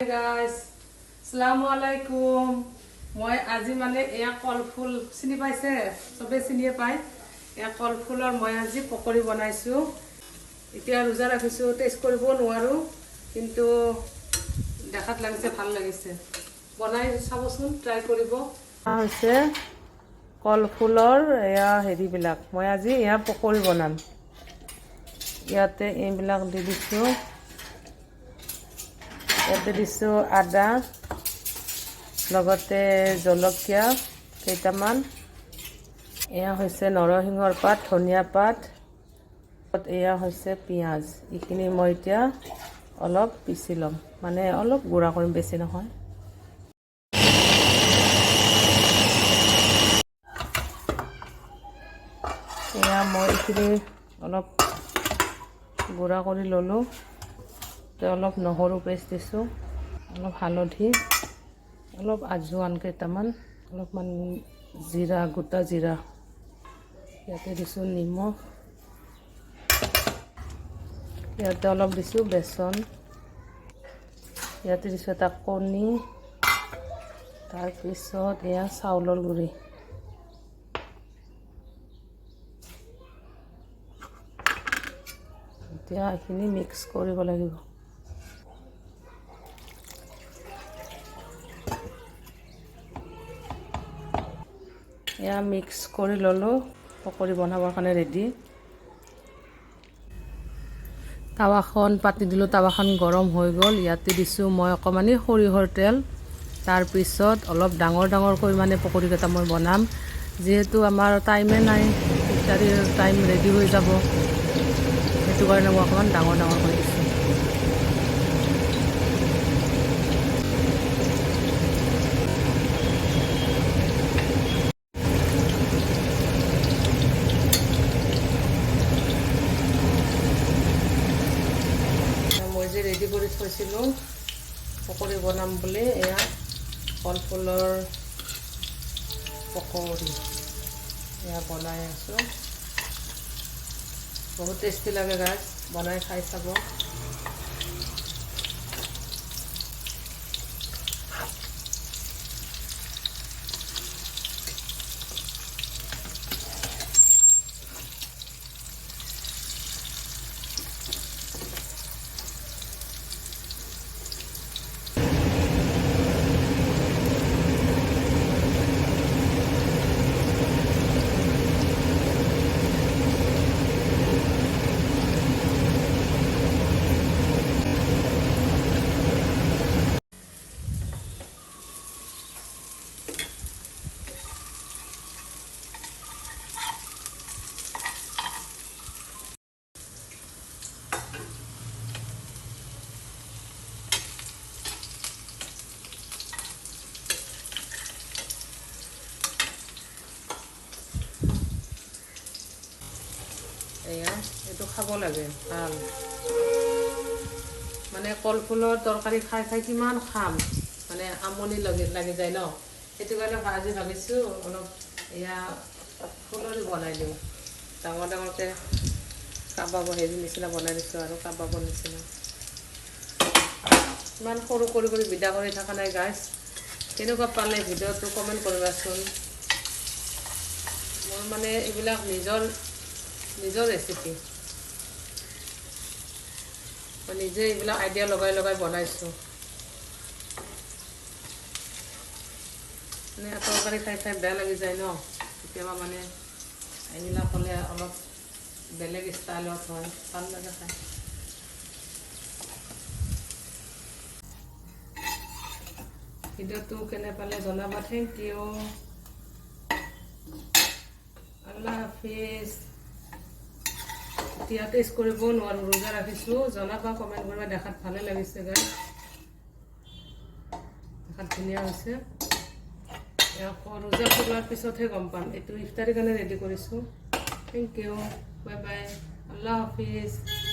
Hey guys, Assalamualaikum. মই আজি মানে এয়া কলফুল চিনি পাইছে সবে চিনিয়ে পায় এয়া কলফুলৰ মই আজি পকৰি বনাইছো এতিয়া ৰোজা ৰাখিছো টেষ্ট কৰিব নোৱাৰো কিন্তু দেখাত লাগিছে ভাল লাগিছে বনাই চাবচোন ট্ৰাই কৰিব হৈছে কলফুলৰ এয়া হেৰি বিলাক মই আজি এয়া পকৰি বনাম ইয়াতে এইবিলাক দি দিছো ইয়াতে দিছো আদা লগতে জলকীয়া কেইটামান এয়া হৈছে নৰসিংহৰ পাত ধনিয়া পাত এয়া হৈছে পিঁয়াজ এইখিনি মই এতিয়া অলপ পিচি ল'ম মানে অলপ গুড়া কৰিম বেছি নহয় এয়া মই এইখিনি অলপ গুড়া কৰি ল'লোঁ অলপ নহৰু পেষ্ট দিছোঁ অলপ হালধি অলপ আজৱাইন কেইটামান অলপমান জিৰা গোটা জিৰা ইয়াতে দিছোঁ নিমখ ইয়াতে অলপ দিছোঁ বেচন ইয়াতে দিছোঁ এটা কণী তাৰপিছত এয়া চাউলৰ গুড়ি এতিয়া এইখিনি মিক্স কৰিব লাগিব এয়া মিক্স কৰি ল'লোঁ পকৰি বনাবৰ কাৰণে ৰেডি তাৱাখন পাতি দিলোঁ তাৱাখন গৰম হৈ গ'ল ইয়াতে দিছোঁ মই অকণমান সৰিয়হৰ তেল তাৰপিছত অলপ ডাঙৰ ডাঙৰকৈ মানে পকৰি কেইটা মই বনাম যিহেতু আমাৰ টাইমে নাই ইফতাৰীৰ টাইম ৰেডি হৈ যাব সেইটো কাৰণে মই অকণমান ডাঙৰ ডাঙৰকৈ দিছোঁ ৰেডি কৰি থৈছিলোঁ পকৰি বনাম বুলি এয়া কলফুলৰ পকৰি এয়া বনাই আছোঁ বহুত টেষ্টি লাগে গাইজ বনাই খাই চাব এয়া এইটো খাব লাগে ভাল মানে কলফুলৰ তৰকাৰী খাই খাই কিমান খাম মানে আমনি লাগি যায় ন সেইটো কাৰণে আজি ভাবিছোঁ অলপ এয়া ফুলৰ বনাই দিওঁ ডাঙৰ ডাঙৰকৈ কাবাব হেৰি নিচিনা বনাই দিছোঁ আৰু কাবাবৰ নিচিনা ইমান সৰু কৰি বিদা কৰি থকা নাই গাইজ কেনেকুৱা পালে ভিডিঅ'টো কমেণ্ট কৰিবাচোন মোৰ মানে এইবিলাক নিজৰ ৰেচিপি মই নিজে এইবিলাক আইডিয়া লগাই বনাইছোঁ মানে তৰকাৰী খাই খাই বেয়া লাগি যায় ন কেতিয়াবা মানে এইবিলাক হ'লে অলপ বেলেগ ষ্টাইলত হয় ভাল লাগে খাই ভিডিঅ'টো কেনে পালে জনাবা থেংক ইউ আল্লাহ হাফিজ এতিয়া টেষ্ট কৰিব নোৱাৰোঁ ৰোজা ৰাখিছোঁ জনাবা কমেণ্ট কৰিবা দেখাত ভালে লাগিছে গাই দেখাত ধুনীয়া হৈছে ৰোজা খোলাৰ পিছতহে গম পাম এইটো ইফতাৰীৰ কাৰণে ৰেডি কৰিছোঁ থেংক ইউ বাই বাই আল্লাহ হাফিজ